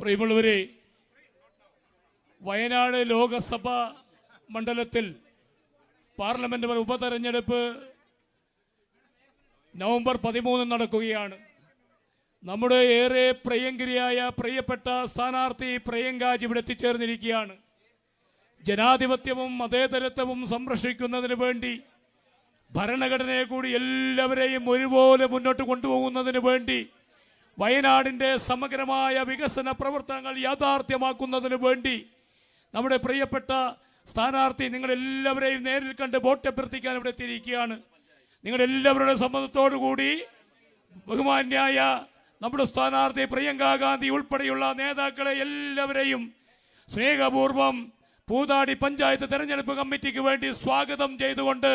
പ്രിയമുള്ളവരെ, വയനാട് ലോകസഭാ മണ്ഡലത്തിൽ പാർലമെന്റ് ഉപതെരഞ്ഞെടുപ്പ് നവംബർ 13 നടക്കുകയാണ്. നമ്മുടെ ഏറെ പ്രിയപ്പെട്ട സ്ഥാനാർത്ഥി പ്രിയങ്കാജി ഇവിടെ എത്തിച്ചേർന്നിരിക്കുകയാണ്. ജനാധിപത്യവും മതേതരത്വവും സംരക്ഷിക്കുന്നതിന് വേണ്ടി, ഭരണഘടനയെ കൂടി എല്ലാവരെയും ഒരുപോലെ മുന്നോട്ട് കൊണ്ടുപോകുന്നതിന് വേണ്ടി, വയനാടിൻ്റെ സമഗ്രമായ വികസന പ്രവർത്തനങ്ങൾ യാഥാർത്ഥ്യമാക്കുന്നതിന് വേണ്ടി നമ്മുടെ പ്രിയപ്പെട്ട സ്ഥാനാർത്ഥി നിങ്ങളെല്ലാവരെയും നേരിൽ കണ്ട് വോട്ട് അഭ്യർത്ഥിക്കാൻ ഇവിടെ എത്തിയിരിക്കുകയാണ്. നിങ്ങളെല്ലാവരുടെ സമ്മതത്തോടു കൂടി ബഹുമാന്യായ നമ്മുടെ സ്ഥാനാർത്ഥി പ്രിയങ്ക ഗാന്ധി ഉൾപ്പെടെയുള്ള നേതാക്കളെ എല്ലാവരെയും സ്നേഹപൂർവ്വം പൂതാടി പഞ്ചായത്ത് തെരഞ്ഞെടുപ്പ് കമ്മിറ്റിക്ക് വേണ്ടി സ്വാഗതം ചെയ്തുകൊണ്ട്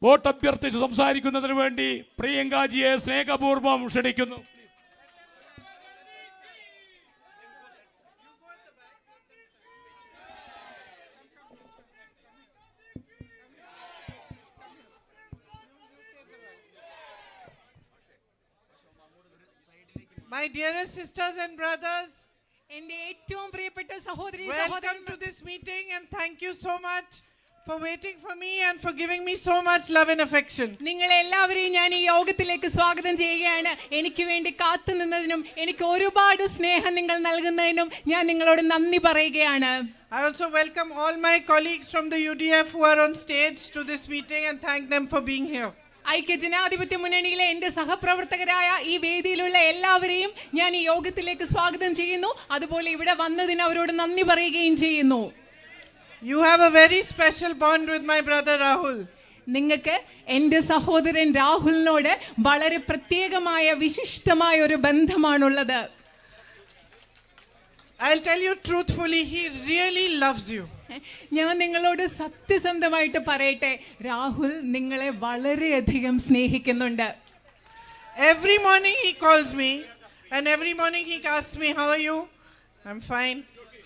വോട്ട് അഭ്യർത്ഥിച്ച് സംസാരിക്കുന്നതിന് വേണ്ടി പ്രിയങ്കാജിയെ സ്നേഹപൂർവ്വം ക്ഷണിക്കുന്നു. My dearest sisters and brothers, welcome to this meeting and thank you so much for waiting for me and for giving me so much love and affection. നിങ്ങളെ എല്ലാവരെയും ഞാൻ ഈ യോഗത്തിലേക്ക് സ്വാഗതം ചെയ്യുകയാണ്. എനിക്ക് വേണ്ടി കാത്തുനിന്നതിനും എനിക്ക് ഒരുപാട് സ്നേഹം നിങ്ങൾ നൽകുന്നതിനും ഞാൻ നിങ്ങളോട് നന്ദി പറയുകയാണ്. I also welcome all my colleagues from the UDF who are on stage to this meeting and thank them for being here. ഐക്യജനാധിപത്യ മുന്നണിയിലെ എന്റെ സഹപ്രവർത്തകരായ ഈ വേദിയിലുള്ള എല്ലാവരെയും ഞാൻ ഈ യോഗത്തിലേക്ക് സ്വാഗതം ചെയ്യുന്നു. അതുപോലെ ഇവിടെ വന്നതിന് അവരോട് നന്ദി പറയുകയും ചെയ്യുന്നു. You have a very special bond with my brother Rahul. നിങ്ങൾക്ക് എന്റെ സഹോദരൻ രാഹുലിനോട് വളരെ പ്രത്യേകമായ വിശിഷ്ടമായ ഒരു ബന്ധമാണുള്ളത്. I'll tell you truthfully, he really loves you. ഞാൻ നിങ്ങളോട് സത്യസന്ധമായിട്ട് പറയട്ടെ, രാഹുൽ നിങ്ങളെ വളരെയധികം സ്നേഹിക്കുന്നുണ്ട്. Every morning he calls me and every morning he asks me, how are you? I'm fine.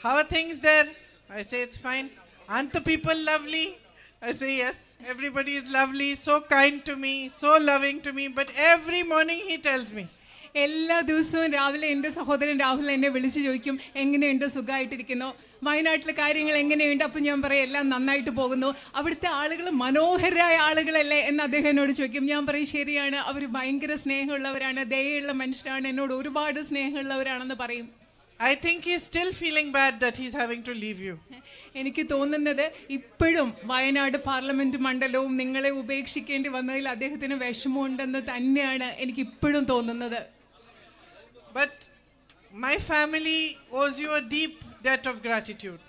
How are things there? I say it's fine. Aren't the people lovely? I say yes, everybody is lovely, so kind to me, so loving to me. But every morning he tells me, എല്ലാ ദിവസവും രാവിലെ എൻ്റെ സഹോദരൻ രാഹുൽ എന്നെ വിളിച്ചു ചോദിക്കും, എങ്ങനെയുണ്ട്, സുഖമായിട്ടിരിക്കുന്നു, വയനാട്ടിലെ കാര്യങ്ങൾ എങ്ങനെയുണ്ട്? അപ്പം ഞാൻ പറയും എല്ലാം നന്നായിട്ട് പോകുന്നു. അവിടുത്തെ ആളുകൾ മനോഹരമായ ആളുകളല്ലേ എന്ന് അദ്ദേഹം എന്നോട് ചോദിക്കും. ഞാൻ പറയും ശരിയാണ്, അവർ ഭയങ്കര സ്നേഹമുള്ളവരാണ്, ദയയുള്ള മനുഷ്യരാണ്, എന്നോട് ഒരുപാട് സ്നേഹമുള്ളവരാണെന്ന് പറയും. I think he's still feeling bad that he's having to leave you. എനിക്ക് തോന്നുന്നത് ഇപ്പോഴും വയനാട് പാർലമെന്റ് മണ്ഡലവും നിങ്ങളെ ഉപേക്ഷിക്കേണ്ടി വന്നതിൽ അദ്ദേഹത്തിന് വിഷമമുണ്ടെന്ന് തന്നെയാണ് എനിക്ക് ഇപ്പോഴും തോന്നുന്നത്. But my family owes you a deep debt of gratitude.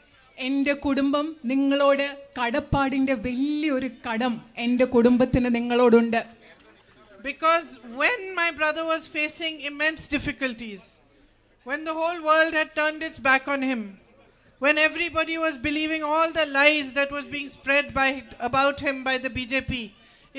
എൻ്റെ കുടുംബം നിങ്ങളോട് കടപ്പാടിൻ്റെ വലിയൊരു കടം എൻ്റെ കുടുംബത്തിന് നിങ്ങളോടുണ്ട്. Because when my brother was facing immense difficulties, when the whole world had turned its back on him, when everybody was believing all the lies that was being spread about him by the BJP,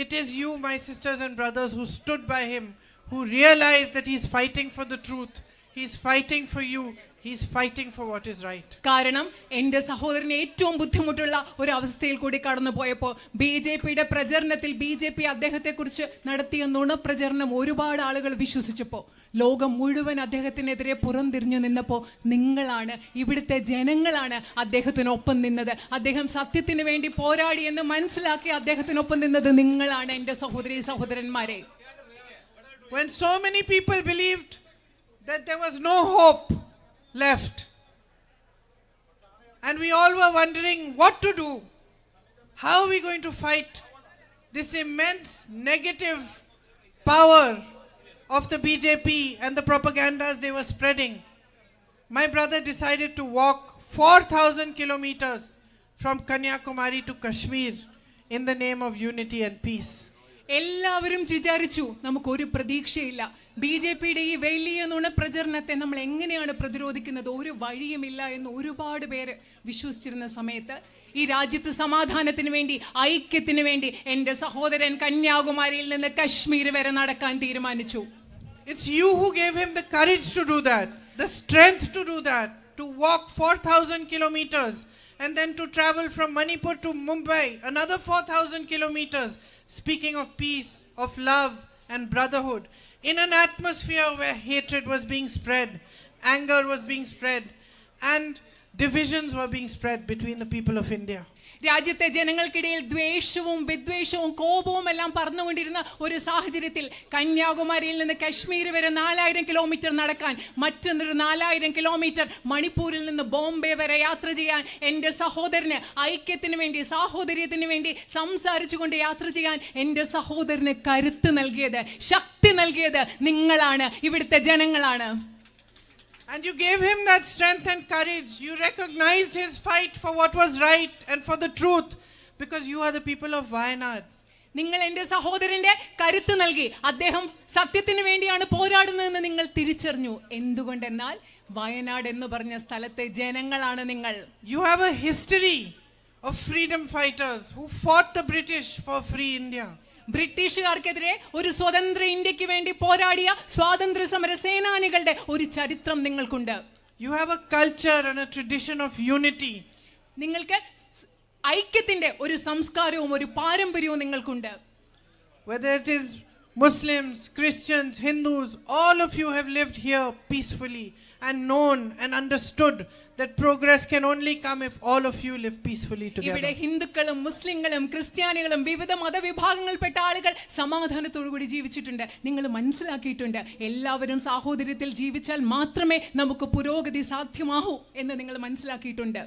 it is you, my sisters and brothers, who stood by him, who realized that he's fighting for the truth, he's fighting for you, he's fighting for what is right. കാരണം എൻ്റെ സഹോദരന് ഏറ്റവും ബുദ്ധിമുട്ടുള്ള ഒരു അവസ്ഥയിൽ കൂടി കടന്നു പോയപ്പോൾ BJPയുടെ പ്രചരണത്തിൽ BJP അദ്ദേഹത്തെക്കുറിച്ച് നടത്തിയ നുണപ്രചരണം ഒരുപാട് ആളുകൾ വിശ്വസിച്ചപ്പോൾ ലോകം മുഴുവൻ അദ്ദേഹത്തിനെതിരെ പുറംതിരിഞ്ഞു നിന്നപ്പോൾ നിങ്ങളാണ്, ഇവിടുത്തെ ജനങ്ങളാണ് അദ്ദേഹത്തിനൊപ്പം നിന്നത്. അദ്ദേഹം സത്യത്തിന് വേണ്ടി പോരാടി എന്ന് മനസ്സിലാക്കി അദ്ദേഹത്തിനൊപ്പം നിന്നത് നിങ്ങളാണ് എൻ്റെ സഹോദരി സഹോദരന്മാരെ. When so many people believed that there was no hope left and we all were wondering what to do, how are we going to fight this immense negative power of the BJP and the propagandas they were spreading, my brother decided to walk 4,000 kilometers from Kanyakumari to Kashmir in the name of unity and peace. എല്ലാവരും വിചാരിച്ചു നമുക്കൊരു പ്രതീക്ഷയില്ല, BJPയുടെ ഈ വലിയ നുണപ്രചരണത്തെ നമ്മൾ എങ്ങനെയാണ് പ്രതിരോധിക്കുന്നത്, ഒരു വഴിയുമില്ല എന്ന് ഒരുപാട് പേര് വിശ്വസിച്ചിരുന്ന സമയത്ത് ഈ രാജ്യത്ത് സമാധാനത്തിന് വേണ്ടി, ഐക്യത്തിന് വേണ്ടി എൻ്റെ സഹോദരൻ കന്യാകുമാരിയിൽ നിന്ന് കശ്മീർ വരെ നടക്കാൻ തീരുമാനിച്ചു. It's you who gave him the courage to do that, the strength to do that, to walk 4,000 kilometers and then to travel from Manipur to Mumbai, another 4,000 kilometers, speaking of peace, of love and brotherhood, in an atmosphere where hatred was being spread, anger was being spread, and divisions were being spread between the people of India. രാജ്യത്തെ ജനങ്ങൾക്കിടയിൽ ദ്വേഷവും വിദ്വേഷവും കോപവും എല്ലാം പറന്നുകൊണ്ടിരുന്ന ഒരു സാഹചര്യത്തിൽ കന്യാകുമാരിയിൽ നിന്ന് കശ്മീർ വരെ 4000 കിലോമീറ്റർ നടക്കാൻ, മറ്റൊരു 4000 കിലോമീറ്റർ മണിപ്പൂരിൽ നിന്ന് ബോംബെ വരെ യാത്ര ചെയ്യാൻ, എൻ്റെ സഹോദരന് ഐക്യത്തിന് വേണ്ടി, സാഹോദര്യത്തിന് വേണ്ടി സംസാരിച്ചുകൊണ്ട് യാത്ര ചെയ്യാൻ എൻ്റെ സഹോദരന് കരുത്ത് നൽകിയത്, ശക്തി നൽകിയത് നിങ്ങളാണ്, ഇവിടുത്തെ ജനങ്ങളാണ്. And you gave him that strength and courage. You recognized his fight for what was right and for the truth, because you are the people of Wayanad. നിങ്ങൾ എൻ്റെ സഹോദരന്റെ കരുത്ത് നൽകി. അദ്ദേഹം സത്യത്തിന് വേണ്ടിയാണ് പോരാടുന്നതെന്ന് നിങ്ങൾ തിരിച്ചറിഞ്ഞു. എന്തുകൊണ്ടെന്നാൽ വയനാട് എന്ന് പറഞ്ഞ സ്ഥലത്തെ ജനങ്ങളാണ് നിങ്ങൾ. You have a history of freedom fighters who fought the British for free India. ബ്രിട്ടീഷുകാർക്കെതിരെ ഒരു സ്വതന്ത്ര ഇന്ത്യക്ക് വേണ്ടി പോരാടിയ സ്വാതന്ത്ര്യ സമര സേനാനികളുടെ ഒരു ചരിത്രം നിങ്ങൾക്കുണ്ട്. You have a culture and a tradition of unity. നിങ്ങൾക്ക് ഐക്യത്തിന്റെ ഒരു സംസ്കാരവും ഒരു പാരമ്പര്യവും നിങ്ങൾക്കുണ്ട്. Whether it is Muslims, Christians, Hindus, all of you have lived here peacefully and known and understood that progress can only come if all of you live peacefully together. ഇവിടെ ഹിന്ദുക്കളും മുസ്ലിങ്ങളും ക്രിസ്ത്യാനികളും വിവിധ മതവിഭാഗങ്ങൾപ്പെട്ട ആളുകൾ സമാധാനത്തോടുകൂടി ജീവിച്ചിട്ടുണ്ട്. നിങ്ങൾ മനസ്സിലാക്കിയിട്ടുണ്ട് എല്ലാവരും സാഹോദര്യത്തിൽ ജീവിച്ചാൽ മാത്രമേ നമുക്ക് പുരോഗതി സാധ്യമാകൂ എന്ന് നിങ്ങൾ മനസ്സിലാക്കിയിട്ടുണ്ട്.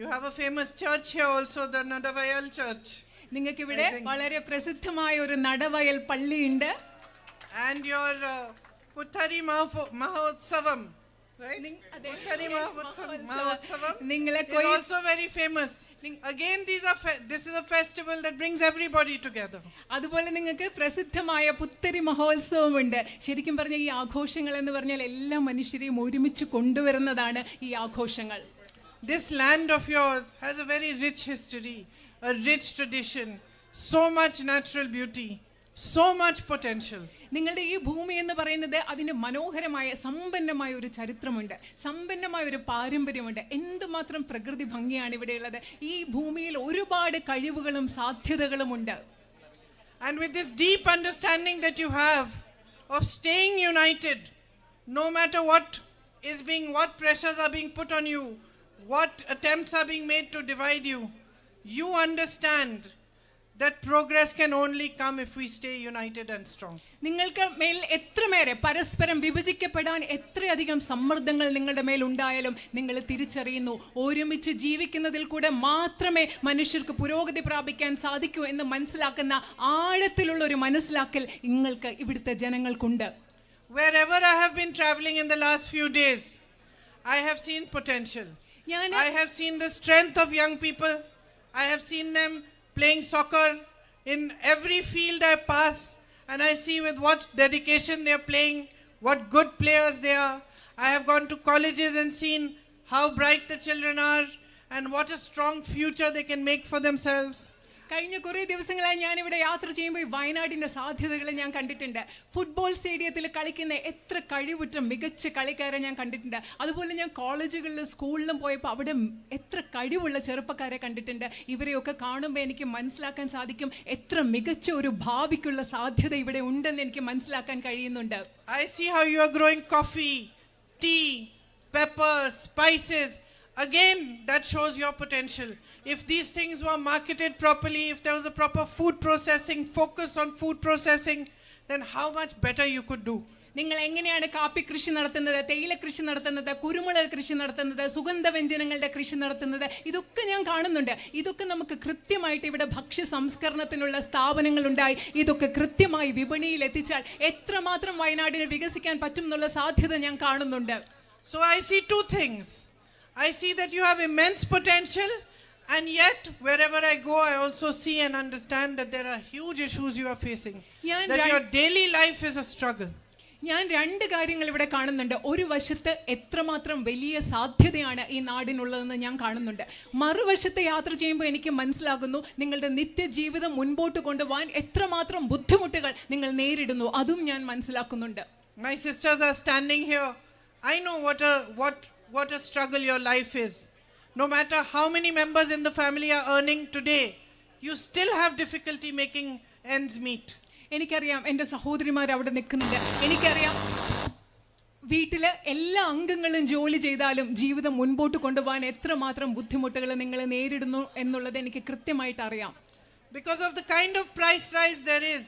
You have a famous church here also, the Nadavayal church. നിങ്ങൾക്ക് ഇവിടെ വളരെ പ്രസിദ്ധമായ ഒരു നടവയൽ പള്ളിയുണ്ട്. And your Puthari Mahotsavam, right? Puthari Mahotsavam is also very famous. Again, this is a festival that brings everybody together. അതുപോലെ നിങ്ങൾക്ക് പ്രസിദ്ധമായ പുത്തരി മഹോത്സവമുണ്ട്. ശരിക്കും പറഞ്ഞ ഈ ആഘോഷങ്ങൾ എന്ന് പറഞ്ഞാൽ എല്ലാ മനുഷ്യരെയും ഒരുമിച്ച് കൊണ്ടുവരുന്നതാണ് ഈ ആഘോഷങ്ങൾ. This land of yours has a very rich history, a rich tradition, so much natural beauty, so much potential. നിങ്ങളുടെ ഈ ഭൂമി എന്ന് പറയുന്നത് അതിന് മനോഹരമായ സമ്പന്നമായ ഒരു ചരിത്രമുണ്ട്, സമ്പന്നമായ ഒരു പാരമ്പര്യമുണ്ട്. എന്തുമാത്രം പ്രകൃതി ഭംഗിയാണ് ഇവിടെയുള്ളത്. ഈ ഭൂമിയിൽ ഒരുപാട് കഴിവുകളും സാധ്യതകളും ഉണ്ട്. And with this deep understanding that you have of staying united, no matter what pressures are being put on you, what attempts are being made to divide you, you understand that progress can only come if we stay united and strong. നിങ്ങൾക്ക് മേൽ എത്രമേറെ പരസ്പരം വിഭജിക്കപ്പെടാൻ എത്രയധികം സമ്മർദ്ദങ്ങൾ നിങ്ങളുടെ മേൽ ഉണ്ടായാലും നിങ്ങൾ തിരിച്ചറിയുന്നു, ഒരുമിച്ച് ജീവിക്കുന്നതിൽ കൂടെ മാത്രമേ മനുഷ്യർക്ക് പുരോഗതി പ്രാപിക്കാൻ സാധിക്കൂ എന്ന് മനസ്സിലാക്കുന്ന ആഴത്തിലുള്ള ഒരു മനസ്സിലാക്കൽ നിങ്ങൾക്ക് ഇവിടുത്തെ ജനങ്ങൾക്കുണ്ട്. Wherever I have been traveling in the last few days, I have seen potential. I have seen the strength of young people. I have seen them playing soccer in every field I pass, and I see with what dedication they are playing, what good players they are. I have gone to colleges and seen how bright the children are and what a strong future they can make for themselves. കഴിഞ്ഞ കുറേ ദിവസങ്ങളായി ഞാനിവിടെ യാത്ര ചെയ്യുമ്പോൾ വയനാടിൻ്റെ സാധ്യതകളെ ഞാൻ കണ്ടിട്ടുണ്ട്. ഫുട്ബോൾ സ്റ്റേഡിയത്തിൽ കളിക്കുന്ന എത്ര കഴിവുറ്റ മികച്ച കളിക്കാരെ ഞാൻ കണ്ടിട്ടുണ്ട്. അതുപോലെ ഞാൻ കോളേജുകളിലും സ്കൂളിലും പോയപ്പോൾ അവിടെ എത്ര കഴിവുള്ള ചെറുപ്പക്കാരെ കണ്ടിട്ടുണ്ട്. ഇവരെയൊക്കെ കാണുമ്പോൾ എനിക്ക് മനസ്സിലാക്കാൻ സാധിക്കും എത്ര മികച്ച ഒരു ഭാവിക്കുള്ള സാധ്യത ഇവിടെ ഉണ്ടെന്ന് എനിക്ക് മനസ്സിലാക്കാൻ കഴിയുന്നുണ്ട്. I see how you are growing coffee, tea, peppers, spices. Again, that shows your potential. If these things were marketed properly, if there was a proper food processing, focus on food processing, then how much better you could do. നിങ്ങൾ എങ്ങനെയാണ് കാപ്പി കൃഷി നടത്തുന്നത്, തേയില കൃഷി നടത്തുന്നത്, കുരുമുളക് കൃഷി നടത്തുന്നത്, സുഗന്ധവ്യഞ്ജനങ്ങളുടെ കൃഷി നടത്തുന്നത്, ഇതൊക്കെ ഞാൻ കാണുന്നുണ്ട്. ഇതൊക്കെ നമുക്ക് കൃത്യമായിട്ട് ഇവിടെ ഭക്ഷ്യ സംസ്കരണത്തിനുള്ള സ്ഥാപനങ്ങൾ ഉണ്ടായി ഇതൊക്കെ കൃത്യമായി വിപണിയിൽ എത്തിച്ചാൽ എത്രമാത്രം വയനാടിനെ വികസിക്കാൻ പറ്റും എന്നുള്ള സാധ്യത ഞാൻ കാണുന്നുണ്ട്. So I see two things. I see that you have immense potential, and yet wherever I go I also see and understand that there are huge issues you are facing, that your daily life is a struggle. ഞാൻ രണ്ട് കാര്യങ്ങൾ ഇവിടെ കാണുന്നുണ്ട്. ഒരു വശത്ത് എത്രമാത്രം വലിയ സാധ്യതയാണ് ഈ നാടിനുള്ളതെന്ന് ഞാൻ കാണുന്നുണ്ട്. മറുവശത്ത് യാത്ര ചെയ്യുമ്പോൾ എനിക്ക് മനസ്സിലാകുന്നു നിങ്ങളുടെ നിത്യജീവിതം മുൻപോട്ട് കൊണ്ടുപോകാൻ എത്രമാത്രം ബുദ്ധിമുട്ടുകൾ നിങ്ങൾ നേരിടുന്നു, അതും ഞാൻ മനസ്സിലാക്കുന്നുണ്ട്. My sisters are standing here. I know what a struggle your life is. no matter how many members in the family are earning today, you still have difficulty making ends meet. എനിക്കറിയാം എൻ്റെ സഹോദരിമാർ അവിടെ നിൽക്കുന്നുണ്ട്. എനിക്കറിയാം വീട്ടില് എല്ലാ അംഗങ്ങളും ജോലി ചെയ്താലും ജീവിതം മുൻപോട്ട് കൊണ്ടുപോകാൻ എത്രമാത്രം ബുദ്ധിമുട്ടുകൾ നിങ്ങൾ നേരിടുന്നു എന്നുള്ളത് എനിക്ക് കൃത്യമായിട്ട് അറിയാം. Because of the kind of price rise there is,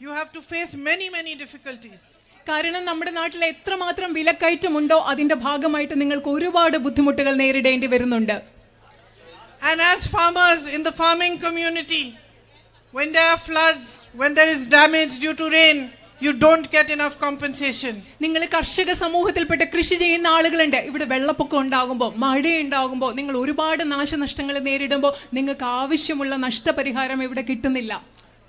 you have to face many difficulties. കാരണം നമ്മുടെ നാട്ടിൽ എത്രമാത്രം വിലക്കയറ്റമുണ്ടോ അതിന്റെ ഭാഗമായിട്ട് നിങ്ങൾക്ക് ഒരുപാട് ബുദ്ധിമുട്ടുകൾ നേരിടേണ്ടി വരുന്നുണ്ട്. And as farmers in the farming community, when there are floods, when there is damage due to rain, you don't get enough compensation. നിങ്ങൾ കർഷക സമൂഹത്തിൽപ്പെട്ട കൃഷി ചെയ്യുന്ന ആളുകളുണ്ട്. ഇവിടെ വെള്ളപ്പൊക്കം ഉണ്ടാകുമ്പോൾ, മഴയുണ്ടാകുമ്പോൾ, നിങ്ങൾ ഒരുപാട് നാശനഷ്ടങ്ങൾ നേരിടുമ്പോൾ നിങ്ങൾക്ക് ആവശ്യമുള്ള നഷ്ടപരിഹാരം ഇവിടെ കിട്ടുന്നില്ല.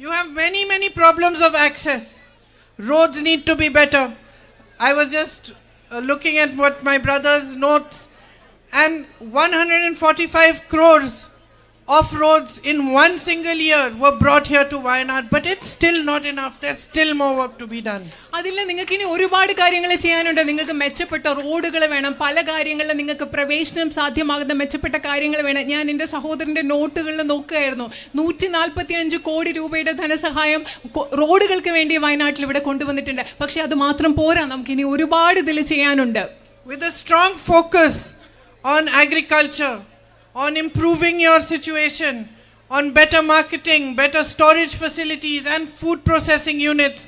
You have many problems of access. Roads need to be better. I was just looking at what my brother's notes, and 145 crores of roads in one single year were brought here to Wayanad, but it's still not enough. There's still more work to be done. അതില്ല, നിങ്ങൾക്ക് ഇനി ഒരുപാട് കാര്യങ്ങൾ ചെയ്യാനുണ്ട്. നിങ്ങൾക്ക് മെച്ചപ്പെട്ട റോഡുകൾ വേണം, പല കാര്യങ്ങളിലും നിങ്ങൾക്ക് പ്രവേശനം സാധ്യമാകുന്ന മെച്ചപ്പെട്ട കാര്യങ്ങൾ വേണം. ഞാൻ എൻ്റെ സഹോദരൻ്റെ നോട്ടുകളിൽ നോക്കുകയായിരുന്നു. 145 കോടി രൂപയുടെ ധനസഹായം റോഡുകൾക്ക് വേണ്ടി വയനാട്ടിൽ ഇവിടെ കൊണ്ടുവന്നിട്ടുണ്ട്. പക്ഷെ അത് മാത്രം പോരാ, നമുക്ക് ഇനി ഒരുപാട് ഇതിൽ ചെയ്യാനുണ്ട്. With a strong focus on agriculture, on improving your situation, on better marketing, better storage facilities and food processing units,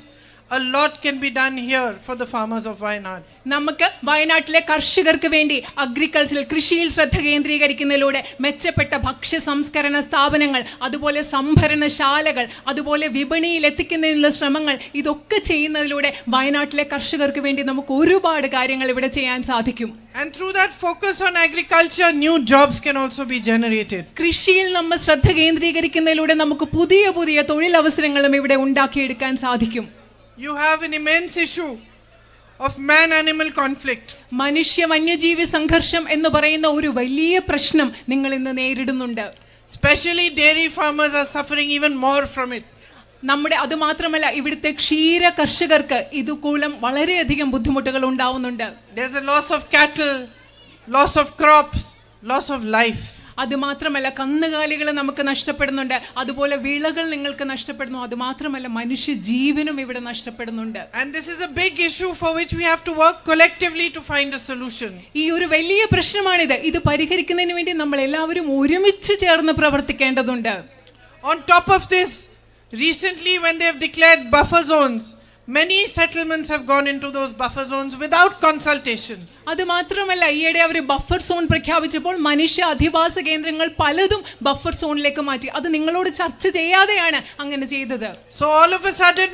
a lot can be done here for the farmers of Wayanad. നമുക്ക് വയനാട്ടിലെ കർഷകർക്ക് വേണ്ടി agricultural കൃഷിയിൽ ശ്രദ്ധ കേന്ദ്രീകരിക്കുന്നതിലൂടെ മെച്ചപ്പെട്ട ഭക്ഷ്യ സംസ്കരണ സ്ഥാപനങ്ങൾ, അതുപോലെ സംഭരണശാലകൾ, അതുപോലെ വിപണിയിൽ എത്തിക്കുന്നതിനുള്ള ശ്രമങ്ങൾ, ഇതൊക്കെ ചെയ്യുന്നതിലൂടെ വയനാട്ടിലെ കർഷകർക്ക് വേണ്ടി നമുക്ക് ഒരുപാട് കാര്യങ്ങൾ ഇവിടെ ചെയ്യാൻ സാധിക്കും. And through that focus on agriculture, new jobs can also be generated. കൃഷിയിൽ നമ്മൾ ശ്രദ്ധ കേന്ദ്രീകരിക്കുന്നതിലൂടെ നമുക്ക് പുതിയ പുതിയ തൊഴിലവസരങ്ങളും ഇവിടെ ഉണ്ടാക്കിയെടുക്കാൻ സാധിക്കും. You have an immense issue of man-animal conflict. മനുഷ്യ വന്യജീവി സംഘർഷം എന്ന് പറയുന്ന ഒരു വലിയ പ്രശ്നം നിങ്ങൾ ഇന്ന് നേരിടുന്നുണ്ട്. Especially dairy farmers are suffering even more from it. നമ്മുടെ അത് മാത്രമല്ല, ഇവിടുത്തെ ക്ഷീര കർഷകർക്ക് ഇതുകൂലം വളരെയധികം ബുദ്ധിമുട്ടുകൾ ഉണ്ടാവുന്നുണ്ട്. There's a loss of cattle, loss of crops, loss of life. അത് മാത്രമല്ല, കന്നുകാലികൾ നമുക്ക് നഷ്ടപ്പെടുന്നുണ്ട്, അതുപോലെ വിളകൾ നിങ്ങൾക്ക് നഷ്ടപ്പെടുന്നു, അത് മാത്രമല്ല മനുഷ്യ ജീവനും ഇവിടെ നഷ്ടപ്പെടുന്നുണ്ട്. And this is a big issue for which we have to work collectively to find a solution. ഈ ഒരു വലിയ പ്രശ്നമാണിത്. ഇത് പരിഹരിക്കുന്നതിന് വേണ്ടി നമ്മൾ എല്ലാവരും ഒരുമിച്ച് ചേർന്ന് പ്രവർത്തിക്കേണ്ടതുണ്ട്. On top of this, recently when they have declared buffer zones, many settlements have gone into those buffer zones without consultation. അത് മാത്രമല്ല, ഈയിടെ അവർ ബഫർ സോൺ പ്രഖ്യാപിച്ചപ്പോൾ മനുഷ്യ അധിവാസ കേന്ദ്രങ്ങൾ പലതും ബഫർ സോണിലേക്ക് മാറ്റി. അത് നിങ്ങളോട് ചർച്ച ചെയ്യാതെയാണ് അങ്ങനെ ചെയ്തത്. So all of a sudden,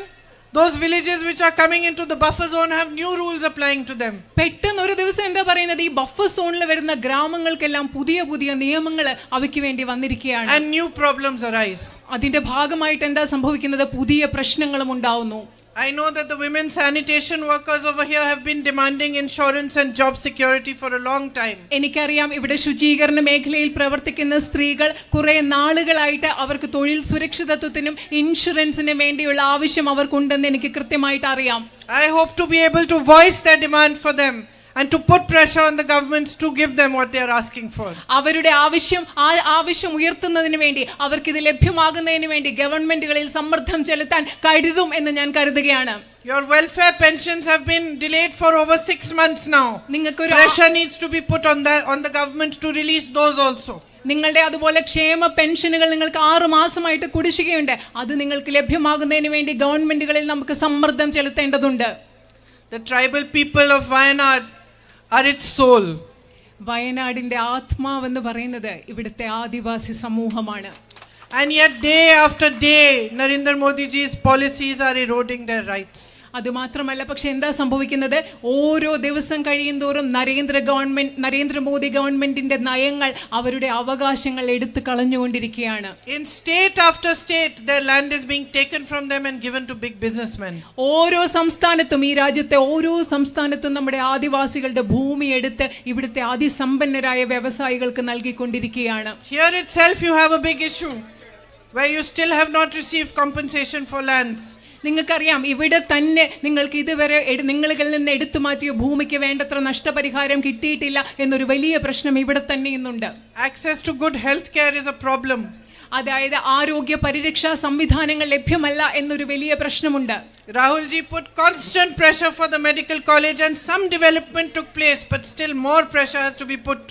those villages which are coming into the buffer zone have new rules applying to them. പെട്ടെന്ന് ഒരു ദിവസം എന്താ പറയുന്നത്, ഈ ബഫർ സോണിൽ വരുന്ന ഗ്രാമങ്ങൾക്കെല്ലാം പുതിയ പുതിയ നിയമങ്ങൾ അവയ്ക്ക് വേണ്ടി വന്നിരിക്കുകയാണ്. And new problems arise. അതിന്റെ ഭാഗമായിട്ട് എന്താ സംഭവിക്കുന്നത്, പുതിയ പ്രശ്നങ്ങളും ഉണ്ടാവുന്നു. I know that the women sanitation workers over here have been demanding insurance and job security for a long time. എനിക്കറിയാം, ഇവിടെ ശുചീകരണ മേഖലയിൽ പ്രവർത്തിക്കുന്ന സ്ത്രീകൾ കുറെ നാളുകളായിട്ട് അവർക്ക് തൊഴിൽ സുരക്ഷിതത്വത്തിനും ഇൻഷുറൻസിനും വേണ്ടിയുള്ള ആവശ്യം അവർക്കുണ്ടെന്ന് എനിക്ക് കൃത്യമായിട്ട് അറിയാം. I hope to be able to voice their demand for them and to put pressure on the governments to give them what they are asking for. അവരുടെ ആവശ്യം ഉയർത്തുന്നതിന് വേണ്ടി, അവർക്ക് ഇത് ലഭ്യമാകുന്നതിന് വേണ്ടി ഗവൺമെന്റുകളിൽ സമ്മർദ്ദം ചെലുത്താൻ കരുതും എന്ന് ഞാൻ കരുതുകയാണ്. Your welfare pensions have been delayed for over 6 months now. Pressure needs to be put on the government to release those also. നിങ്ങളുടെ അതുപോലെ ക്ഷേമ പെൻഷനുകൾ നിങ്ങൾക്ക് 6 മാസമായിട്ട് കുടിശ്ശികയുണ്ട്. അത് നിങ്ങൾക്ക് ലഭ്യമാകുന്നതിന് വേണ്ടി ഗവൺമെന്റുകളിൽ നമുക്ക് സമ്മർദ്ദം ചെലുത്തേണ്ടതുണ്ട്. The tribal people of Wayanad are its soul. വയനാടിന്റെ ആത്മാവെന്ന് പറയുന്നത് ഇവിടുത്തെ ആദിവാസി സമൂഹമാണ്. And yet day after day Narendra Modi ji's policies are eroding their rights. അത് മാത്രമല്ല, പക്ഷെ എന്താ സംഭവിക്കുന്നത്, ഓരോ ദിവസം കഴിയുന്തോറും നരേന്ദ്രമോദി ഗവൺമെന്റിന്റെ നയങ്ങൾ അവരുടെ അവകാശങ്ങൾ എടുത്തു കളഞ്ഞുകൊണ്ടിരിക്കുകയാണ്. In state after state their land is being taken from them and given to big businessmen. ഓരോ സംസ്ഥാനത്തും, ഈ രാജ്യത്തെ ഓരോ സംസ്ഥാനത്തും നമ്മുടെ ആദിവാസികളുടെ ഭൂമി എടുത്ത് ഇവിടുത്തെ അതിസമ്പന്നരായ വ്യവസായികൾക്ക് നൽകിക്കൊണ്ടിരിക്കുകയാണ്. Here itself you have a big issue where you still have not received compensation for lands. നിങ്ങൾക്കറിയാം, ഇവിടെ തന്നെ നിങ്ങൾക്ക് ഇതുവരെ നിങ്ങളിൽ നിന്ന് എടുത്തു മാറ്റിയ ഭൂമിക്ക് വേണ്ടത്ര നഷ്ടപരിഹാരം കിട്ടിയിട്ടില്ല എന്നൊരു വലിയ പ്രശ്നം ഇവിടെ തന്നെ ഇന്നുണ്ട്. Access to good health care is a problem. അതായത് ആരോഗ്യ പരിരക്ഷാ സംവിധാനങ്ങൾ ലഭ്യമല്ല എന്നൊരു വലിയ പ്രശ്നമുണ്ട്. Rahul ji put constant pressure for the medical college and some development took place, but still more pressure has to be put.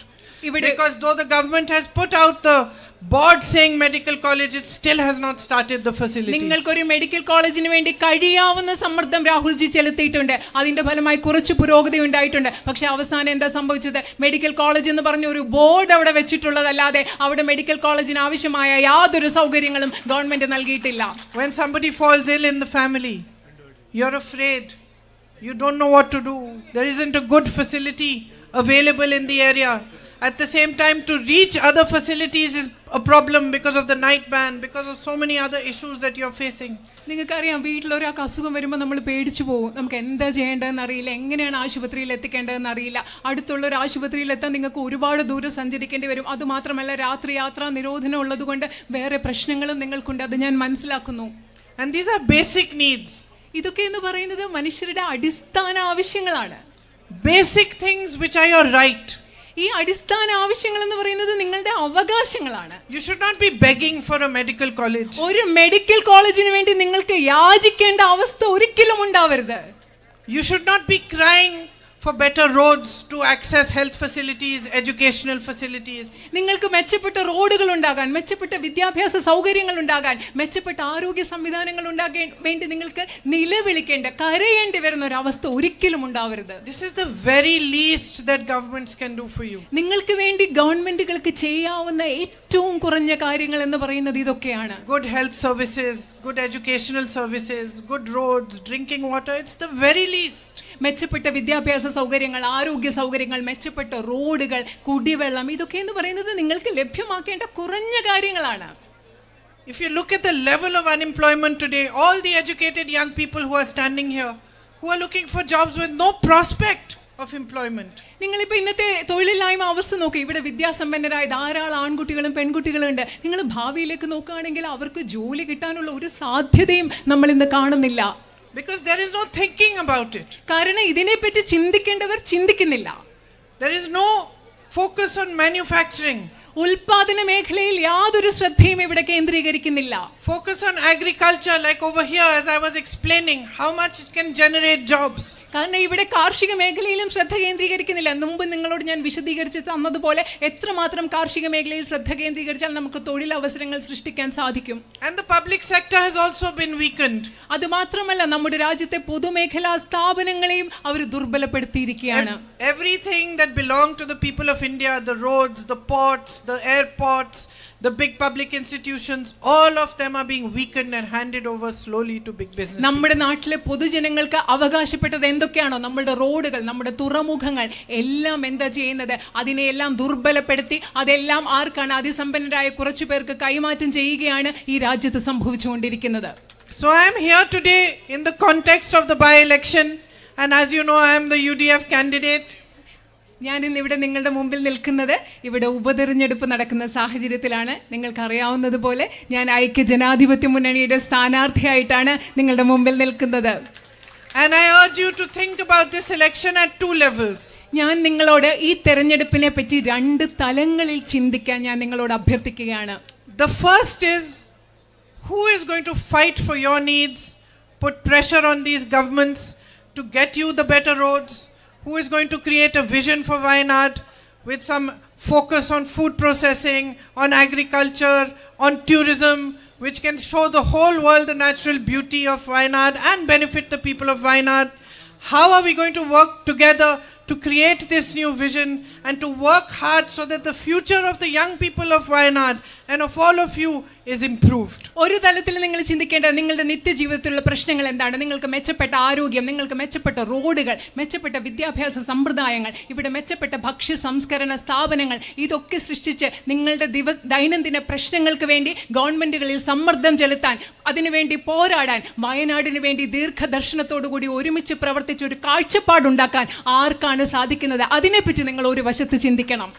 Because though the government has put out the board saying medical college, it still has not started the facilities. നിങ്ങൾക്കൊരു medical കോളേജിന് വേണ്ടി കഴിയാവുന്ന സമ്മർദ്ദം Rahul G ചെലുത്തിയിട്ടുണ്ട്. അതിന്റെ ഫലമായി കുറച്ച് പുരോഗതി ഉണ്ടായിട്ടുണ്ട്. പക്ഷെ അവസാനം എന്താ സംഭവിച്ചത്? മെഡിക്കൽ കോളേജ് എന്ന് പറഞ്ഞ ഒരു ബോർഡ് അവിടെ വെച്ചിട്ടുള്ളതല്ലാതെ അവിടെ മെഡിക്കൽ കോളേജിന് ആവശ്യമായ യാതൊരു സൗകര്യങ്ങളും ഗവൺമെന്റ് നൽകിയിട്ടില്ല. When somebody falls ill in the family, you're afraid. You don't know what to do. There isn't a good facility available in the area. At the same time, to reach other facilities is a problem because of the night ban, because of so many other issues that you're facing. നിങ്ങൾക്കറിയാം, വീട്ടിലൊരാൾക്ക് അസുഖം വരുമ്പോൾ നമ്മൾ പേടിച്ചു പോകും. നമുക്ക് എന്താ ചെയ്യേണ്ടതെന്ന് അറിയില്ല, എങ്ങനെയാണ് ആശുപത്രിയിൽ എത്തിക്കേണ്ടതെന്ന് അറിയില്ല. അടുത്തുള്ള ഒരു ആശുപത്രിയിൽ എത്താൻ നിങ്ങൾക്ക് ഒരുപാട് ദൂരം സഞ്ചരിക്കേണ്ടി വരും. അതുമാത്രമല്ല, രാത്രി യാത്രാ നിരോധനം ഉള്ളതുകൊണ്ട് വേറെ പ്രശ്നങ്ങളും നിങ്ങൾക്കുണ്ട്. അത് ഞാൻ മനസ്സിലാക്കുന്നു. And these are basic needs. ഇതൊക്കെ എന്ന് പറയുന്നത് മനുഷ്യരുടെ അടിസ്ഥാന ആവശ്യങ്ങളാണ്. Basic things which are your right. ഈ അടിസ്ഥാന ആവശ്യങ്ങൾ എന്ന് പറയുന്നത് നിങ്ങളുടെ അവകാശങ്ങളാണ്. You should not be begging for a medical college. ഒരു മെഡിക്കൽ കോളേജിന് വേണ്ടി നിങ്ങൾക്ക് യാചിക്കേണ്ട അവസ്ഥ ഒരിക്കലും ഉണ്ടാവരുത്. You should not be crying for better roads to access health facilities, educational facilities. നിങ്ങൾക്ക് മെച്ചപ്പെട്ട റോഡുകൾ ഉണ്ടാകാൻ, മെച്ചപ്പെട്ട വിദ്യാഭ്യാസ സൗകര്യങ്ങൾ ഉണ്ടാകാൻ, മെച്ചപ്പെട്ട ആരോഗ്യ സംവിധാനങ്ങൾ ഉണ്ടാകാൻ വേണ്ടി നിങ്ങൾക്ക് നിലവിളിക്കേണ്ട, കരയേണ്ടി വരുന്ന ഒരു അവസ്ഥ ഒരിക്കലും ഉണ്ടാവരുത്. This is the very least that governments can do for you. നിങ്ങൾക്ക് വേണ്ടി ഗവൺമെന്റുകൾക്ക് ചെയ്യാവുന്ന ഏറ്റവും കുറഞ്ഞ കാര്യങ്ങൾ എന്ന് പറയുന്നത് ഇതൊക്കെയാണ്. Good health services, good educational services, good roads, drinking water, it's the very least. മെച്ചപ്പെട്ട വിദ്യാഭ്യാസ സൗകര്യങ്ങൾ, ആരോഗ്യ സൗകര്യങ്ങൾ, മെച്ചപ്പെട്ട റോഡുകൾ, കുടിവെള്ളം, ഇതൊക്കെ എന്ന് പറയുന്നത് നിങ്ങൾക്ക് ലഭ്യമാക്കേണ്ട കുറഞ്ഞ കാര്യങ്ങളാണ്. If you look at the level of unemployment today, all the educated young people who are standing here, who are looking for jobs with no prospect of employment. നിങ്ങളിപ്പോൾ ഇന്നത്തെ തൊഴിലില്ലായ്മ അവസ്ഥ നോക്കി. ഇവിടെ വിദ്യാസമ്പന്നരായ ധാരാളം ആൺകുട്ടികളും പെൺകുട്ടികളും ഉണ്ട്. നിങ്ങൾ ഭാവിയിലേക്ക് നോക്കുകയാണെങ്കിൽ അവർക്ക് ജോലി കിട്ടാനുള്ള ഒരു സാധ്യതയും നമ്മൾ ഇന്ന് കാണുന്നില്ല. Because there is no thinking about it. കാരണം ഇതിനെപ്പറ്റി ചിന്തിക്കേണ്ടവർ ചിന്തിക്കുന്നില്ല. There is no focus on manufacturing. ഉൽപാദന മേഖലയിൽ യാതൊരു ശ്രദ്ധയും ഇവിടെ കേന്ദ്രീകരിക്കുന്നില്ല. Focus on agriculture, like over here as I was explaining, how much it can generate jobs. കാരണം ഇവിടെ കാർഷിക മേഖലയിലും ശ്രദ്ധ കേന്ദ്രീകരിക്കുന്നില്ല. മുമ്പ് നിങ്ങളോട് ഞാൻ വിശദീകരിച്ച് തന്നതുപോലെ എത്രമാത്രം കാർഷിക മേഖലയിൽ ശ്രദ്ധ കേന്ദ്രീകരിച്ചാൽ നമുക്ക് തൊഴിലവസരങ്ങൾ സൃഷ്ടിക്കാൻ സാധിക്കും. And the public sector has also been weakened. അതുമാത്രമല്ല, നമ്മുടെ രാജ്യത്തെ പൊതുമേഖലാ സ്ഥാപനങ്ങളെയും അവർ ദുർബലപ്പെടുത്തിയിരിക്കുകയാണ്. Everything that belonged to the people of India, the roads, the ports, the airports, the big public institutions, all of them are being weakened and handed over slowly to big business. നമ്മുടെ നാട്ടിലെ പൊതുജനങ്ങൾക്ക് അവകാശപ്പെട്ടത് എന്തൊക്കെയാണോ, നമ്മുടെ റോഡുകൾ, നമ്മുടെ തുറമുഖങ്ങൾ എല്ലാം എന്താ ചെയ്യുന്നത്? അതിനെയെല്ലാം ദുർബലപ്പെടുത്തി അതെല്ലാം ആർക്കാണ്? അതിസമ്പന്നരായ കുറച്ചു പേർക്ക് കൈമാറ്റം ചെയ്യുകയാണ് ഈ രാജ്യത്ത് സംഭവിച്ചുകൊണ്ടിരിക്കുന്നത്. So I am here today in the context of the by-election, and as you know, I am the UDF candidate. ഞാൻ ഇന്ന് ഇവിടെ നിങ്ങളുടെ മുമ്പിൽ നിൽക്കുന്നത് ഇവിടെ ഉപതെരഞ്ഞെടുപ്പ് നടക്കുന്ന സാഹചര്യത്തിലാണ്. നിങ്ങൾക്കറിയാവുന്നതുപോലെ ഞാൻ ഐക്യ ജനാധിപത്യ മുന്നണിയുടെ സ്ഥാനാർത്ഥിയായിട്ടാണ് നിങ്ങളുടെ മുമ്പിൽ നിൽക്കുന്നത്. And I urge you to think about this election at two levels. ഞാൻ നിങ്ങളോട് ഈ തെരഞ്ഞെടുപ്പിനെ പറ്റി രണ്ട് തലങ്ങളിൽ ചിന്തിക്കാൻ ഞാൻ നിങ്ങളോട് അഭ്യർത്ഥിക്കുകയാണ്. The first is, who is going to fight for your needs, put pressure on these governments to get you the better roads? Who is going to create a vision for Wayanad with some focus on food processing, on agriculture, on tourism, which can show the whole world the natural beauty of Wayanad and benefit the people of Wayanad? How are we going to work together to create this new vision and to work hard so that the future of the young people of Wayanad and of all of you is improved? ഒരു തലത്തിൽ നിങ്ങൾ ചിന്തിക്കേണ്ട നിങ്ങളുടെ നിത്യജീവിതത്തിലുള്ള പ്രശ്നങ്ങൾ എന്താണ്? നിങ്ങൾക്ക് മെച്ചപ്പെട്ട ആരോഗ്യം, നിങ്ങൾക്ക് മെച്ചപ്പെട്ട റോഡുകൾ, മെച്ചപ്പെട്ട വിദ്യാഭ്യാസ സമ്പ്രദായങ്ങൾ, ഇവിടെ മെച്ചപ്പെട്ട ഭക്ഷ്യ സംസ്കരണ സ്ഥാപനങ്ങൾ, ഇതൊക്കെ സൃഷ്ടിച്ച് നിങ്ങളുടെ ദൈനംദിന പ്രശ്നങ്ങൾക്ക് വേണ്ടി ഗവൺമെന്റുകളിൽ സമ്മർദ്ദം ചെലുത്താൻ, അതിനുവേണ്ടി പോരാടാൻ, വയനാടിന് വേണ്ടി ദീർഘദർശനത്തോടു കൂടി ഒരുമിച്ച് പ്രവർത്തിച്ച് ഒരു കാഴ്ചപ്പാടുണ്ടാക്കാൻ ആർക്കാണ് സാധിക്കുന്നത്? അതിനെപ്പറ്റി നിങ്ങൾ ഒരു വശത്ത് ചിന്തിക്കണം.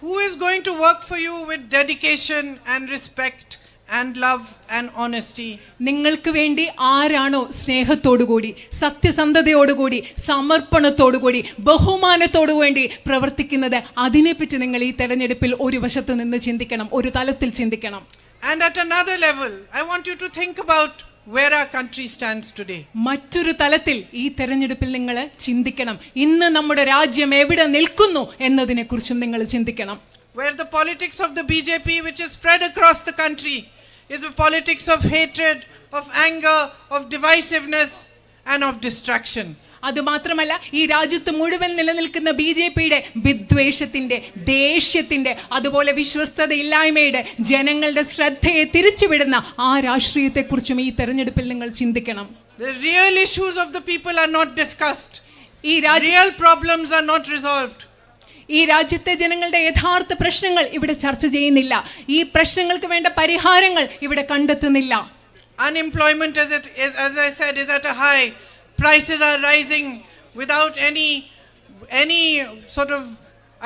Who is going to work for you with dedication and respect and love and honesty. നിങ്ങൾക്ക് വേണ്ടി ആരാണോ സ്നേഹത്തോടുകൂടി സത്യസന്ധതയോടുകൂടി സമർപ്പണത്തോടുകൂടി ബഹുമാനത്തോടു വേണ്ടി പ്രവർത്തിക്കുന്നത്, അതിനെപ്പറ്റി നിങ്ങൾ ഈ തെരഞ്ഞെടുപ്പിൽ ഒരു വശത്ത് നിന്ന് ചിന്തിക്കണം, ഒരു തലത്തിൽ ചിന്തിക്കണം. And at another level, I want you to think about where our country stands today. മറ്റൊരു തലത്തിൽ ഈ തെരഞ്ഞെടുപ്പിൽ നിങ്ങൾ ചിന്തിക്കണം, ഇന്ന് നമ്മുടെ രാജ്യം എവിടെ നിൽക്കുന്നു എന്നതിനെക്കുറിച്ചും നിങ്ങൾ ചിന്തിക്കണം. Where the politics of the BJP, which is spread across the country, is a politics of hatred, of anger, of divisiveness and of distraction. അതുമാത്രമല്ല, ഈ രാജ്യത്ത് മുഴുവൻ നിലനിൽക്കുന്ന BJPയുടെ വിദ്വേഷത്തിന്റെ, ദേഷ്യത്തിന്റെ, അതുപോലെ വിശ്വസ്തതയില്ലായ്മയുടെ, ജനങ്ങളുടെ ശ്രദ്ധയെ തിരിച്ചുവിടുന്ന ആ രാഷ്ട്രീയത്തെക്കുറിച്ചും ഈ തെരഞ്ഞെടുപ്പിൽ നിങ്ങൾ ചിന്തിക്കണം. The real issues of the people are not discussed. ഈ Real problems are not resolved. ഈ രാജ്യത്തെ ജനങ്ങളുടെ യഥാർത്ഥ പ്രശ്നങ്ങൾ ഇവിടെ ചർച്ച ചെയ്യുന്നില്ല. ഈ പ്രശ്നങ്ങൾക്ക് വേണ്ട പരിഹാരങ്ങൾ ഇവിടെ കണ്ടെത്തുന്നില്ല. Unemployment, as I said, is at a high. Prices are rising without any sort of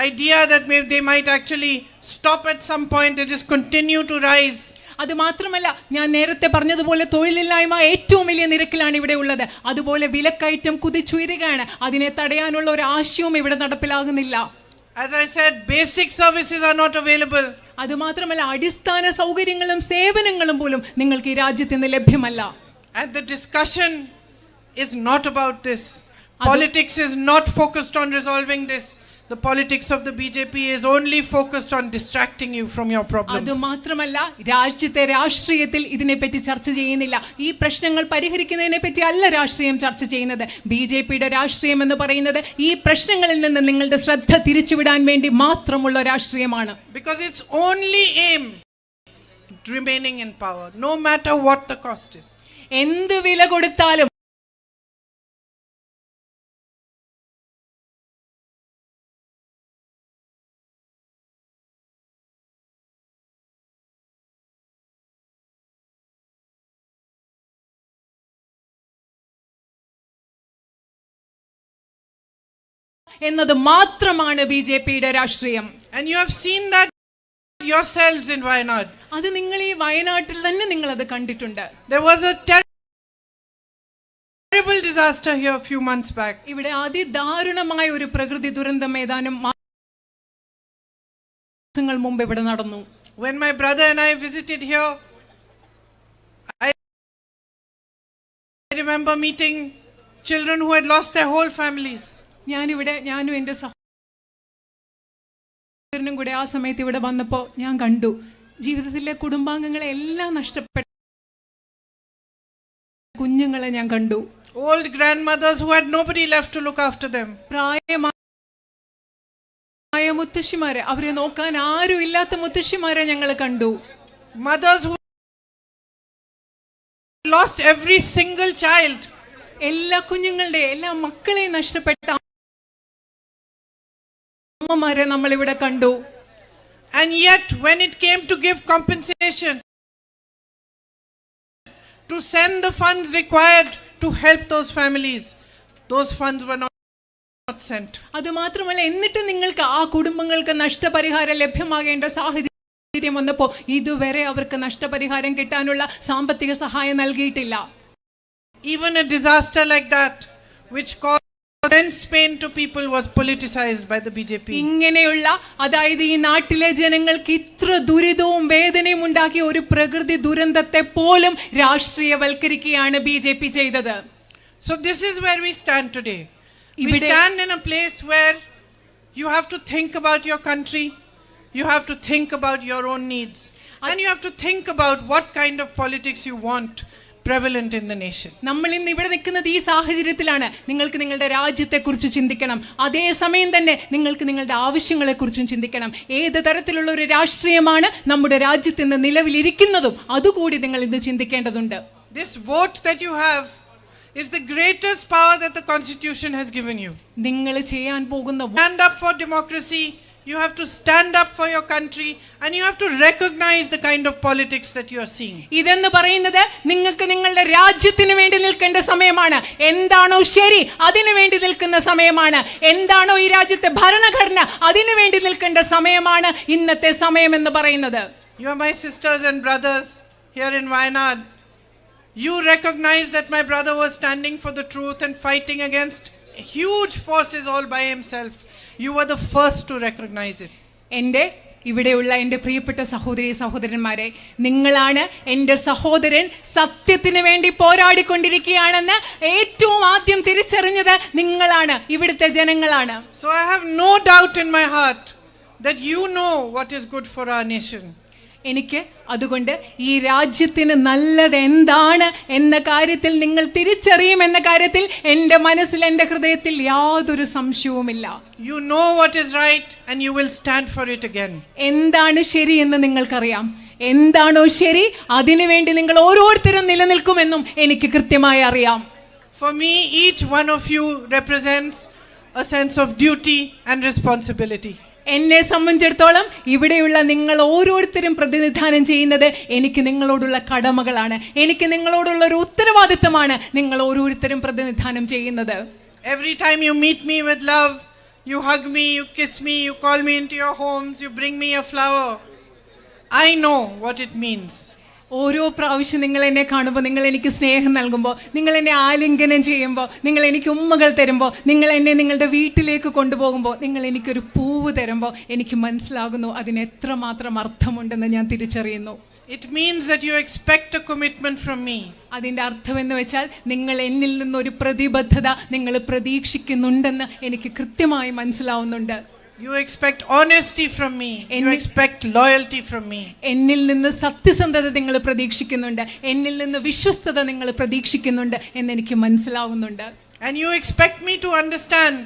idea that they might actually stop at some point. They just continue to rise. അത് മാത്രമല്ല, ഞാൻ നേരത്തെ പറഞ്ഞതുപോലെ തൊഴിലില്ലായ്മ ഏറ്റവും വലിയ നിരക്കിലാണ് ഇവിടെ ഉള്ളത്. അതുപോലെ വിലക്കയറ്റം കുതിച്ചുയരുകയാണ്. അതിനെ തടയാനുള്ള ഒരു ആശയവും ഇവിടെ നടപ്പിലാകുന്നില്ല. As I said, basic services are not available. അത് മാത്രമല്ല, അടിസ്ഥാന സൗകര്യങ്ങളും സേവനങ്ങളും പോലും നിങ്ങൾക്ക് ഈ രാജ്യത്ത് നിന്ന് ലഭ്യമല്ല. And the discussion is not about this. Politics is not focused on resolving this. The politics of the BJP is only focused on distracting you from your problems. അത് മാത്രമല്ല, രാജ്യത്തെ രാഷ്ട്രീയത്തിൽ ഇതിനെപ്പറ്റി ചർച്ച ചെയ്യുന്നില്ല. ഈ പ്രശ്നങ്ങൾ പരിഹരിക്കുന്നതിനെ പറ്റി അല്ല രാഷ്ട്രീയം ചർച്ച ചെയ്യുന്നത്. BJPയുടെ രാഷ്ട്രീയം എന്ന് പറയുന്നത് ഈ പ്രശ്നങ്ങളിൽ നിന്ന് നിങ്ങളുടെ ശ്രദ്ധ തിരിച്ചുവിടാൻ വേണ്ടി മാത്രമുള്ള രാഷ്ട്രീയമാണ്. Because its only aim remaining in power, no matter what the cost is. എന്ത് വില കൊടുത്താലും എന്നത് മാത്രമാണ് BJPയുടെ രാഷ്ട്രീയം. And you have seen that yourselves in Wayanad. അത് നിങ്ങൾ ഈ വയനാട്ടിൽ തന്നെ നിങ്ങൾ അത് കണ്ടിട്ടുണ്ട്. There was a terrible disaster here a few months back. ഇവിടെ അതിദാരുണമായ ഒരു പ്രകൃതി ദുരന്തം ഏതാനും മാസങ്ങൾ മുമ്പ് ഇവിടെ നടന്നു. When my brother and I visited here, I remember meeting children who had lost their whole families. ഞാനും എൻ്റെ സഹോദരനും കൂടെ ആ സമയത്ത് ഇവിടെ വന്നപ്പോൾ ഞാൻ കണ്ടു ജീവിതത്തിലെ കുടുംബാംഗങ്ങളെ എല്ലാം നഷ്ടപ്പെട്ട കുഞ്ഞുങ്ങളെ ഞാൻ കണ്ടു. Old grandmothers who had nobody left to look after them. പ്രായമായ മുത്തശ്ശിമാരെ, അവരെ നോക്കാൻ ആരും ഇല്ലാത്ത മുത്തശ്ശിമാരെ ഞങ്ങൾ കണ്ടു. Mothers who lost every single child. എല്ലാ കുഞ്ഞുങ്ങളുടെ എല്ലാ മക്കളെയും നഷ്ടപ്പെട്ട അമ്മമാരെ നമ്മൾ ഇവിടെ കണ്ടു. And yet when it came to give compensation, to send the funds required to help those families, those funds were not sent. അത് മാത്രമല്ല, എന്നിട്ട് നിങ്ങൾക്ക് ആ കുടുംബങ്ങൾക്ക് നഷ്ടപരിഹാരം ലഭ്യമാകേണ്ട സാഹചര്യം വന്നപ്പോൾ ഇതുവരെ അവർക്ക് നഷ്ടപരിഹാരം കിട്ടാനുള്ള സാമ്പത്തിക സഹായം നൽകിയിട്ടില്ല. Even a disaster like that, which caused immense pain to people, was politicized by the BJP. ഇങ്ങനെയുള്ള, അതായത് ഈ നാട്ടിലെ ജനങ്ങൾക്ക് ഇത്ര ദുരിതവും വേദനയും ഉണ്ടാക്കിയ ഒരു പ്രകൃതി ദുരന്തത്തെ പോലും രാഷ്ട്രീയവൽക്കരിക്കുകയാണ് BJP ചെയ്തത്. So this is where we stand today. We stand in a place where you have to think about your country, you have to think about your own needs, and you have to think about what kind of politics you want prevalent in the nation. നമ്മൾ ഇന്ന് ഇവിടെ നിൽക്കുന്നത് ഈ സാഹചര്യത്തിലാണ്. നിങ്ങൾക്ക് നിങ്ങളുടെ രാജ്യത്തെക്കുറിച്ച് ചിന്തിക്കണം, അതേസമയം തന്നെ നിങ്ങൾക്ക് നിങ്ങളുടെ ആവശ്യങ്ങളെക്കുറിച്ചും ചിന്തിക്കണം. ഏത് തരത്തിലുള്ള ഒരു രാഷ്ട്രീയമാണ് നമ്മുടെ രാജ്യത്ത് ഇന്ന് നിലവിലിരിക്കുന്നതും അതുകൂടി നിങ്ങൾ ഇന്ന് ചിന്തിക്കേണ്ടതുണ്ട്. This vote that you have is the greatest power that the Constitution has given you. നിങ്ങൾ ചെയ്യാൻ പോകുന്ന Stand up for democracy. You have to stand up for your country and you have to recognize the kind of politics that you are seeing. ഇതെന്ന് പറയുന്നത് നിങ്ങൾക്ക് നിങ്ങളുടെ രാജ്യത്തിന് വേണ്ടി നിൽക്കേണ്ട സമയമാണ്. എന്താണോ ശരി അതിനു വേണ്ടി നിൽക്കുന്ന സമയമാണ്. എന്താണോ ഈ രാജ്യത്തെ ഭരണഘടന അതിനു വേണ്ടി നിൽക്കേണ്ട സമയമാണ് ഇന്നത്തെ സമയം എന്ന് പറയുന്നത്. You are my sisters and brothers. here in Wayanad, you recognized that my brother was standing for the truth and fighting against huge forces all by himself. You were the first to recognize it. ഇവിടെയുള്ള എൻ്റെ പ്രിയപ്പെട്ട സഹോദരി സഹോദരന്മാരെ, നിങ്ങളാണ് എൻ്റെ സഹോദരൻ സത്യത്തിന് വേണ്ടി പോരാടിക്കൊണ്ടിരിക്കുകയാണെന്ന് ഏറ്റവും ആദ്യം തിരിച്ചറിഞ്ഞത് നിങ്ങളാണ്, ഇവിടുത്തെ ജനങ്ങളാണ്. So I have no doubt in my heart that you know what is good for our nation. എനിക്ക് അതുകൊണ്ട് ഈ രാജ്യത്തിന് നല്ലത് എന്താണ് എന്ന കാര്യത്തിൽ നിങ്ങൾ തിരിച്ചറിയുമെന്ന കാര്യത്തിൽ എൻ്റെ മനസ്സിൽ, എൻ്റെ ഹൃദയത്തിൽ യാതൊരു സംശയവുമില്ല. You know what is right and you will stand for it again. എന്താണ് ശരി എന്ന് നിങ്ങൾക്കറിയാം. എന്താണോ ശരി അതിനുവേണ്ടി നിങ്ങൾ ഓരോരുത്തരും നിലനിൽക്കുമെന്നും എനിക്ക് കൃത്യമായി അറിയാം. For me, each one of you represents a sense of duty and responsibility. എന്നെ സംബന്ധിച്ചിടത്തോളം ഇവിടെയുള്ള നിങ്ങൾ ഓരോരുത്തരും പ്രതിനിധാനം ചെയ്യുന്നത് എനിക്ക് നിങ്ങളോടുള്ള കടമകളാണ്, എനിക്ക് നിങ്ങളോടുള്ള ഒരു ഉത്തരവാദിത്തമാണ് നിങ്ങൾ ഓരോരുത്തരും പ്രതിനിധാനം ചെയ്യുന്നത്. Every time you meet me with love, you hug me, you kiss me, you call me into your homes, you bring me a flower. I know what it means. ഓരോ പ്രാവശ്യം നിങ്ങൾ എന്നെ കാണുമ്പോൾ, നിങ്ങൾ എനിക്ക് സ്നേഹം നൽകുമ്പോൾ, നിങ്ങൾ എന്നെ ആലിംഗനം ചെയ്യുമ്പോൾ, നിങ്ങൾ എനിക്ക് ഉമ്മകൾ തരുമ്പോൾ, നിങ്ങൾ എന്നെ നിങ്ങളുടെ വീട്ടിലേക്ക് കൊണ്ടുപോകുമ്പോൾ, നിങ്ങൾ എനിക്കൊരു പൂവ് തരുമ്പോൾ എനിക്ക് മനസ്സിലാകുന്നു അതിന് എത്രമാത്രം അർത്ഥമുണ്ടെന്ന് ഞാൻ തിരിച്ചറിയുന്നു. It means that you expect a commitment from me. അതിൻ്റെ അർത്ഥമെന്ന് വെച്ചാൽ നിങ്ങൾ എന്നിൽ നിന്നൊരു പ്രതിബദ്ധത നിങ്ങൾ പ്രതീക്ഷിക്കുന്നുണ്ടെന്ന് എനിക്ക് കൃത്യമായി മനസ്സിലാവുന്നുണ്ട്. You expect honesty from me. You expect loyalty from me. എന്നിൽ നിന്ന് സത്യസന്ധത നിങ്ങൾ പ്രതീക്ഷിക്കുന്നുണ്ട്, എന്നിൽ നിന്ന് വിശ്വസ്തത നിങ്ങൾ പ്രതീക്ഷിക്കുന്നുണ്ട് എന്ന് എനിക്ക് മനസ്സിലാവുന്നുണ്ട്. And you expect me to understand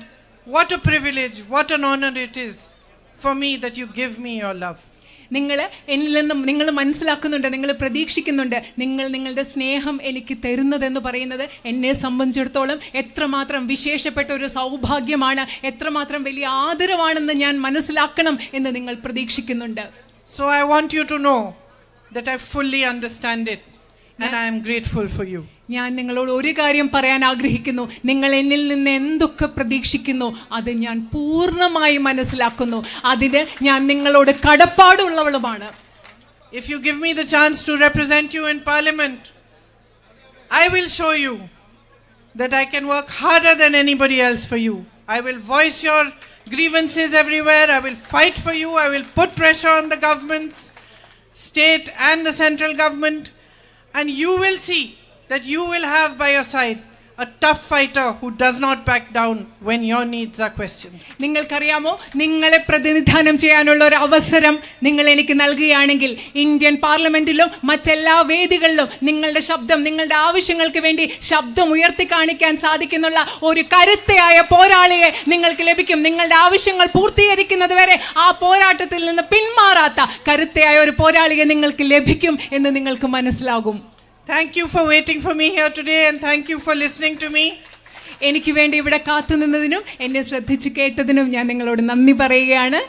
what a privilege, what an honor it is for me that you give me your love. നിങ്ങൾ എന്നിൽ നിന്നും നിങ്ങൾ മനസ്സിലാക്കുന്നുണ്ട്, നിങ്ങൾ പ്രതീക്ഷിക്കുന്നുണ്ട്, നിങ്ങൾ നിങ്ങളുടെ സ്നേഹം എനിക്ക് തരുന്നതെന്ന് പറയുന്നത് എന്നെ സംബന്ധിച്ചിടത്തോളം എത്രമാത്രം വിശേഷപ്പെട്ട ഒരു സൗഭാഗ്യമാണ്, എത്രമാത്രം വലിയ ആദരവാണെന്ന് ഞാൻ മനസ്സിലാക്കണം എന്ന് നിങ്ങൾ പ്രതീക്ഷിക്കുന്നുണ്ട്. So I want you to know that I fully understand it and I am grateful for you. ഞാൻ നിങ്ങളോട് ഒരു കാര്യം പറയാൻ ആഗ്രഹിക്കുന്നു. നിങ്ങൾ എന്നിൽ നിന്ന് എന്തൊക്കെ പ്രതീക്ഷിക്കുന്നു അത് ഞാൻ പൂർണ്ണമായി മനസ്സിലാക്കുന്നു. അതിന് ഞാൻ നിങ്ങളോട് കടപ്പാടുള്ളവളുമാണ്. If you give me the chance to represent you in parliament, I will show you that I can work harder than anybody else for you. I will voice your grievances everywhere. I will fight for you. I will put pressure on the governments, state and the central government, and you will see that you will have by your side a tough fighter who does not back down when your needs are questioned. നിങ്ങൾക്കറിയാമോ, നിങ്ങളെ പ്രതിനിധാനം ചെയ്യാനുള്ള ഒരു അവസരം നിങ്ങൾ എനിക്ക് നൽകുകയാണെങ്കിൽ Indian പാർലമെന്റിലും മറ്റെല്ലാ വേദികളിലും നിങ്ങളുടെ ശബ്ദം, നിങ്ങളുടെ ആവശ്യങ്ങൾക്ക് വേണ്ടി ശബ്ദം ഉയർത്തി കാണിക്കാൻ സാധിക്കുന്നുള്ള ഒരു കരുത്തയായ പോരാളിയെ നിങ്ങൾക്ക് ലഭിക്കും. നിങ്ങളുടെ ആവശ്യങ്ങൾ പൂർത്തീകരിക്കുന്നത് വരെ ആ പോരാട്ടത്തിൽ നിന്ന് പിന്മാറാത്ത കരുത്തയായ ഒരു പോരാളിയെ നിങ്ങൾക്ക് ലഭിക്കും എന്ന് നിങ്ങൾക്ക് മനസ്സിലാകും. Thank you for waiting for me here today and thank you for listening to me. എനിക്ക് വേണ്ടി ഇവിടെ കാത്തുനിന്നതിനും എന്നെ ശ്രദ്ധിച്ചു കേട്ടതിനും ഞാൻ നിങ്ങളോട് നന്ദി പറയുകയാണ്.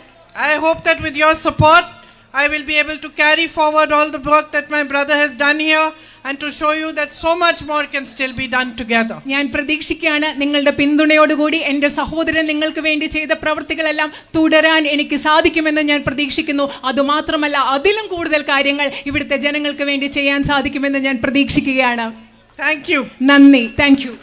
I hope that with your support I will be able to carry forward all the work that my brother has done here and to show you that so much more can still be done together. ഞാൻ പ്രതീക്ഷിക്കുകയാണ് നിങ്ങളുടെ പിന്തുണയോടുകൂടി എൻ്റെ സഹോദരൻ നിങ്ങൾക്ക് വേണ്ടി ചെയ്ത പ്രവൃത്തികളെല്ലാം തുടരാൻ എനിക്ക് സാധിക്കുമെന്ന് ഞാൻ പ്രതീക്ഷിക്കുന്നു. അതുമാത്രമല്ല അതിലും കൂടുതൽ കാര്യങ്ങൾ ഇവിടുത്തെ ജനങ്ങൾക്ക് വേണ്ടി ചെയ്യാൻ സാധിക്കുമെന്ന് ഞാൻ പ്രതീക്ഷിക്കുകയാണ്. Thank you. നന്ദി. Thank you.